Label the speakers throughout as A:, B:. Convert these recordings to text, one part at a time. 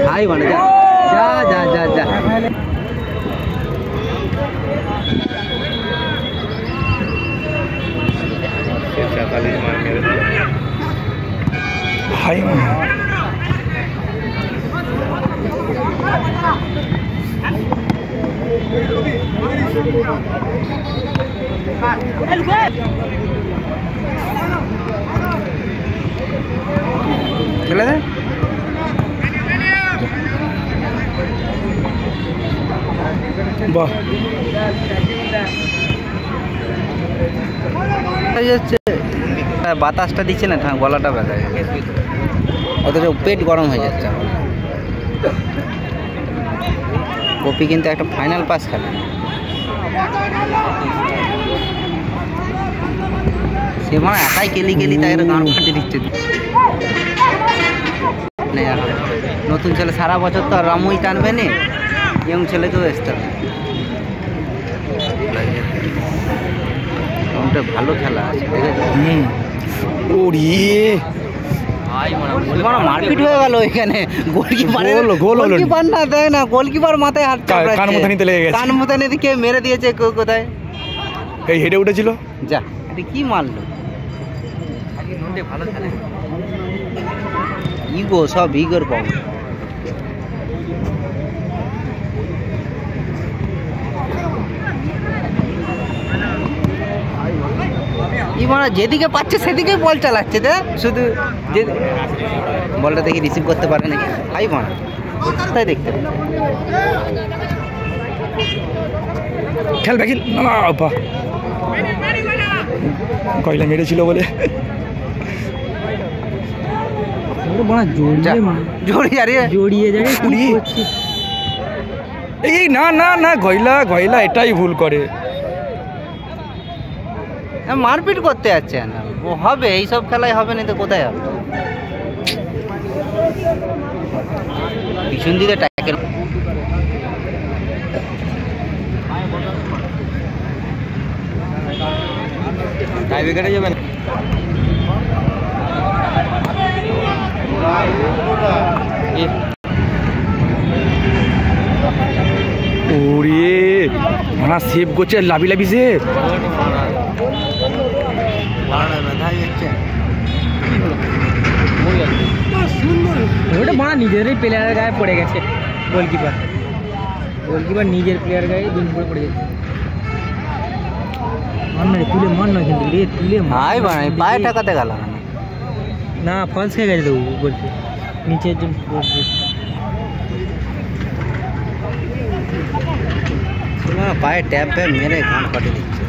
A: High মানে যা যা যা যা
B: হাই মানে
A: খেলে দে
B: বাহ
A: বাতাসটা দিচ্ছে না গলাটা ব্যথা অথচ পেট গরম হয়ে যাচ্ছে কপি কিন্তু একটা ফাইনাল পাস খেলে সে মানে একাই কেলি তাই গান ফাটে দিচ্ছে নতুন ছেলে সারা বছর তো আর রামুই টানবে না ইয়ং ছেলেকেও আসতে হবে ভালো খেলা আছে মারপিট হয়ে গেল এখানে গোলকিপার না দেয় না গোলকিপার মাথায় হাত কান মতো কে মেরে দিয়েছে কোথায়
B: এই হেডে উঠেছিল
A: যা এটা কি মারলো ভালো খেলে ইগো সব ইগোর পাবো মানে যেদিকে পাচ্ছে সেদিকে বল চালাচ্ছে শুধু বলটা দেখি রিসিভ করতে পারে নাকি হাই মানে তাই দেখতে
B: খেলবে কয়লা মেরেছিল বলে এই না না না গয়লা এটাই ভুল করে
A: মারপিট করতে যাচ্ছে না ও হবে এইসব খেলায় হবে না তো কোথায় হবে পিছন দিকে ট্যাকেল টাইব্রেকারে যাবেন
B: ওরে মানা সেভ করছে লাভি সেভ
C: ওটা বানা নিজেরই প্লেয়ারের গায়ে পড়ে গেছে গোলকিপার নিজের প্লেয়ার গায়ে দিন পড়ে যাচ্ছে তুলে মার না কিন্তু রে তুলে
A: ভাই ভাই পায়ে ঠেকাতে গেল
C: না ফলস খেয়ে গেছে তো গোলকি নিচের যে
A: পায়ে ট্যাপ মেরে গান কাটে দিচ্ছে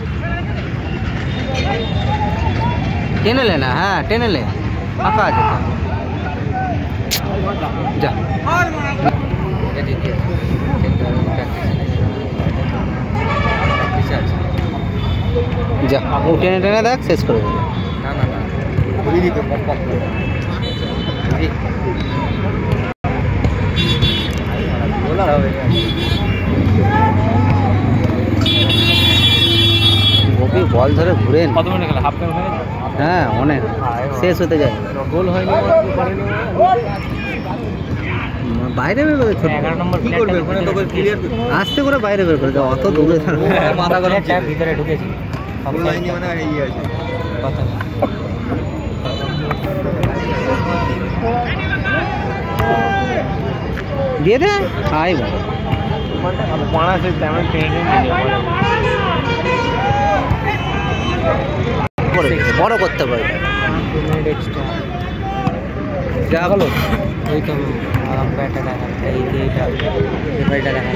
A: টেনে লে না হ্যাঁ টেনে লে ফাঁকা আছে যা যা ও টেনে দেখ শেষ করে দেবে না না না গোপী বল ধরে ঘুরেন
C: কত মিনিট খেলা হাফ টাইম হয়ে গেছে
A: হ্যাঁ অনেক শেষ হতে যায়
C: গোল হয়নি
A: বাইরে বের করে
C: 11 নম্বর কি করবে ওখানে তো ক্লিয়ার
A: আস্তে করে বাইরে বের করে দাও অত দূরে
C: মাথা গরম ভিতরে ঢুকেছে
B: লাইনই মানে এই আছে
C: কথা
A: দিয়ে দে হাই বলো
C: পানা সে তেমন ট্রেনিং
A: বড় করতে পারে
C: যা হলো ওই তো ব্যাটটা দেখা এই এইটা রেফারিটা দেখা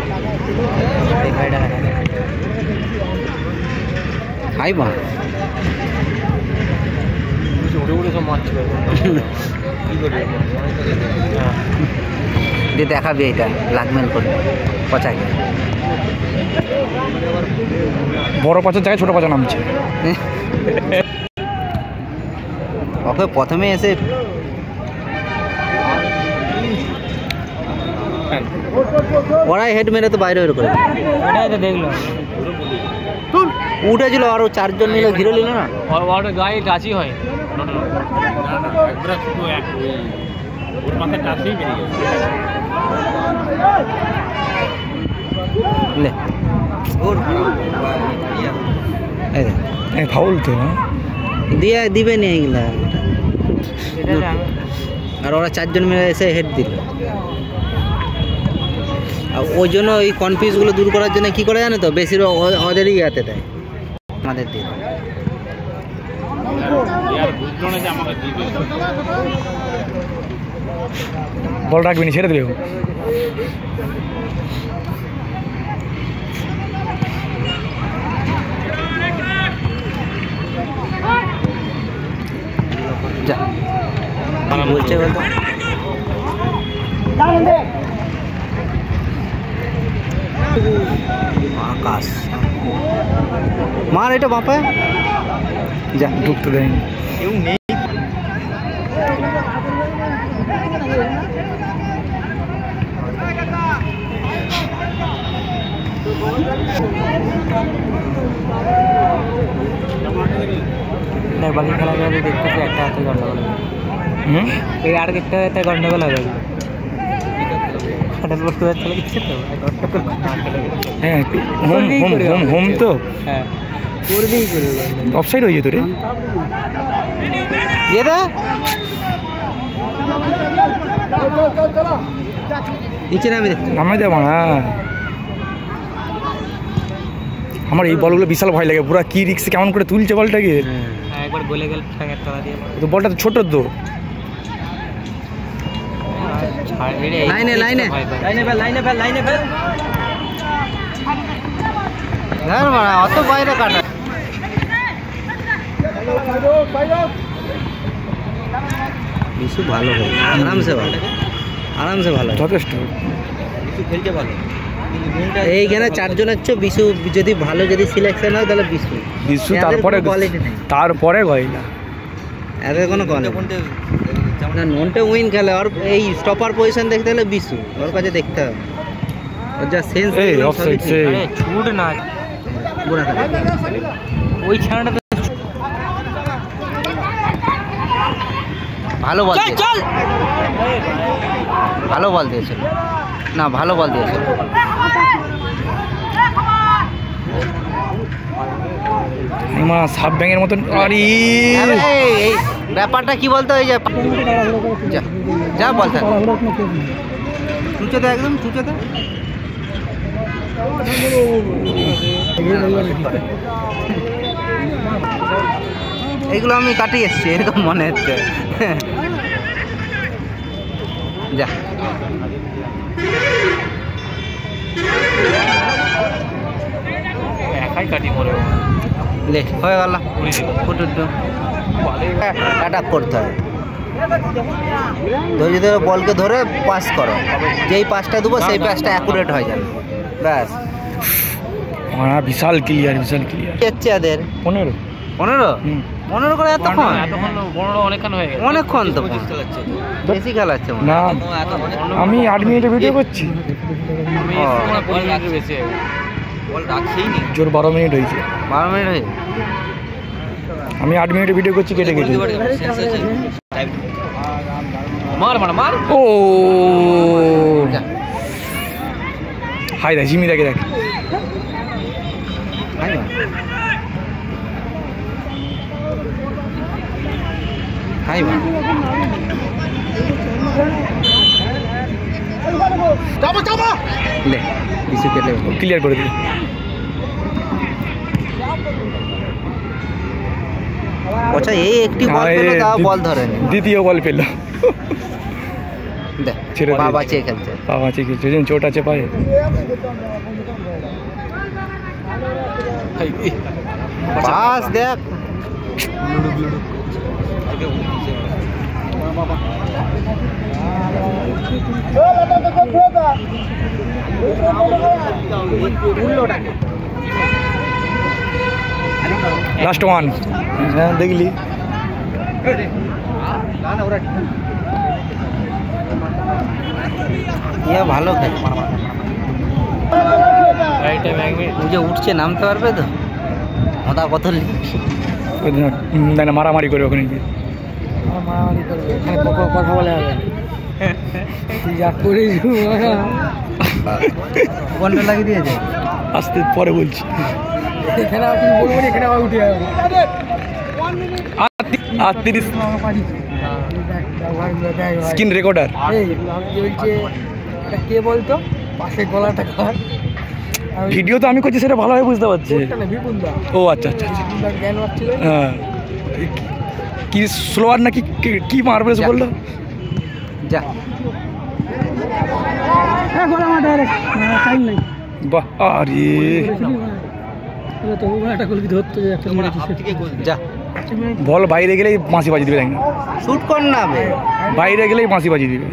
C: রেফারিটা দেখা
A: হাই বল
C: উড়ে উড়ে সব মারছিল কি করবে
A: দিয়ে দেখাবি এটা ব্ল্যাকমেল করে পচাকে
B: বড় পাচার জায়গায় ছোট পাচা নামছে
A: ওকে প্রথমে এসে ওরাই হেড মেরে তো বাইরে বের করে
C: ওটাই তো দেখলাম
A: উঠেছিল আরো চারজন মিলে ঘিরে নিল না
C: ওর গায়ে টাচই হয়
A: লে এই দেখ,
B: ফাউল তো না
A: দিবে নি এইগুলা। আর ওরা 4 জন মিলে এসে হেড দিল। আর ওই জন্য ওই কনফিউজগুলো দূর করার জন্য কি করে জানো তো, বেশিরভাগ ওদেরই ইয়াতে দেয়, আমাদের দিয়ে।
B: বল রাখবি নি, ছেড়ে দেবে ও।
A: যা বলছে বলতো আকাশ মার এটা বাপায় যা
B: ঢুকতে দেয়নি।
C: বাকি খেলাগুলো দেখতেছি একটা হাতে গন্ডগোল হবে। এই আর একটা হাতে গন্ডগোল হবে।
B: হ্যাঁ হোম তো
C: হ্যাঁ করবেই করবে।
B: অফসাইড হয়ে যেত রে।
A: নিচে
B: নামাই দেব না। আমার এই বলগুলো বিশাল ভয় লাগে, পুরো কি রিক্স কেমন করে তুলছে বলটাকে।
C: একবার গলে গেল ঠ্যাঙের তলা দিয়ে।
B: তো বলটা তো ছোট তো।
A: লাইনে লাইনে লাইনে ফেল লাইনে ফেল লাইনে ফেল। অত বাইরে কাটা। বিশু ভালো হয়, আরামসে ভালো, আরামসে ভালো,
B: যথেষ্ট
A: বিশু খেলছে ভালো। এইখানে 4 জনের চেয়ে বিশু যদি ভালো যদি সিলেকশন হয় তাহলে বিশু
B: তারপরে গয়লা
A: এদের কোনো না। ননটে উইন খেলে, আর এই স্টপার পজিশন দেখতে হলে বিশু ওর কাছে দেখতে হবে। ওর যা সেন্স
C: ছুট না ওই ছানাটা
A: ভালো বল চল ভালো বল দিয়েছিল না, ভালো বল দিয়েছিল।
B: সাব ব্যাঙের মতন। আরে
A: এই ব্যাপারটা কি বলতো, এই যে যা বলতে চুচোতে একদম চুচোতে। এইগুলো আমি কাটিয়ে এসছি এরকম মনে হচ্ছে। যা
C: একাই কাটি মরে
A: লে হয়ে গেল। অ্যাটাক করতে হবে, ধৈর্য ধরে বলকে ধরে পাস করো। যেই পাসটা দেবো সেই পাসটা অ্যাকুরেট হয়ে যাবে, ব্যাস।
B: বিশাল ক্লিয়ার, বিশাল ক্লিয়ার।
A: হচ্ছে এদের
B: 15
A: 15 করে এতক্ষণ
C: অনেকক্ষণ হয়ে গেছে,
A: অনেকক্ষণ তো বেশি খেলাচ্ছে
B: না। আমি 8 মিনিটে ভিডিও করছি, জোর 12 মিনিট হয়েছে।
A: 12 মিনিট হয়ে
B: আমি 8 মিনিটে ভিডিও করছি, কেটে কেটে।
C: মার মার মার।
B: ও হাই দেখ, জিমি দেখে দেখ।
A: হাই লে কিছু কেটে
B: ক্লিয়ার করে দিই।
A: আচ্ছা এই একটি বল পেলো, তাও বল ধরেনি।
B: দ্বিতীয় বল পেল,
A: ছেড়ে বাবা চেয়ে খেলছে,
B: বাবা চেয়ে খেলছে, চোট আছে পায়ে।
A: পাস দেখ
B: লাস্ট ওয়ান দেখলি।
A: ভালো খেলে, যে উঠছে নামতে পারবে তো, ওটা কত
B: মারামারি করে ওখানে গিয়ে
C: মারামারি করবে, এখানে কথা বলে হবে। যা করে
A: বলটা লাগিয়ে দিয়েছে।
B: আসতে পরে বলছি।
C: এখানে আর কিছু বলবো না, এখানে আবার উঠে যাবো।
B: আর 30 স্ক্রিন রেকর্ডার।
C: এই বলছে এটা কে বলতো পাশে গলাটা কার?
B: ভিডিও তো আমি করছি, সেটা ভালোভাবে বুঝতে পারছি।
C: বিপুলদা,
B: ও আচ্ছা আচ্ছা আচ্ছা।
C: বিপুলদার জ্ঞান হচ্ছিল।
B: হ্যাঁ, কি স্লোয়ার নাকি কি মারবে বললো?
A: যা
C: হ্যাঁ গলা আমার ডাইরেক্ট টাইম নাই।
B: বাহ, আরে
C: তো একটা কলকি ধরতে যায় একটা
A: যা
B: বল বাইরে গেলেই বাঁশি বাজিয়ে দিবে। দেখেন
A: শুট কর না বে,
B: বাইরে গেলেই বাঁশি বাজিয়ে দিবে।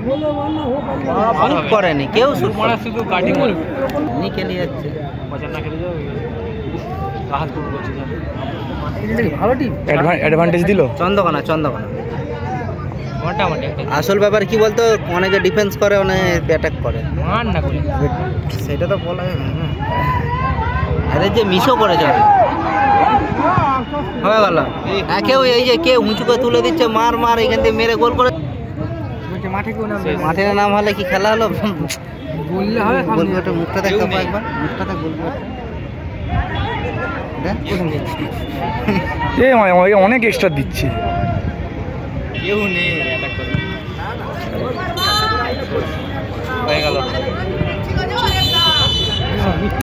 A: শুট করেনি কেউ, শুট করে
C: শুধু গাড়ি করে
A: নি খেলে যাচ্ছে।
C: ভালো টিম।
B: অ্যাডভান্টেজ দিল।
A: চন্দ্রকোনা আসল ব্যাপার কি বলতো, অনেকে ডিফেন্স করে, অনেকে অ্যাটাক করে।
C: মান না করে
A: সেটা তো বলা যায় না। আরে যে মিশও করেছে হয়ে গেল। কেউ এই যে কে উঁচু করে তুলে দিচ্ছে, মার এখান থেকে মেরে গোল করে।
C: মাঠে কেউ নাম
A: মাঠে নাম হলে কি খেলা হলো?
C: বললে হবে।
A: গোলকিপারটা মুখটা দেখতে পাবো একবার, মুখটা দেখ গোলকিপার।
B: অনেক এক্সট্রা দিচ্ছে।
A: কেউ নেই অ্যাটাক করে হয়ে গেল।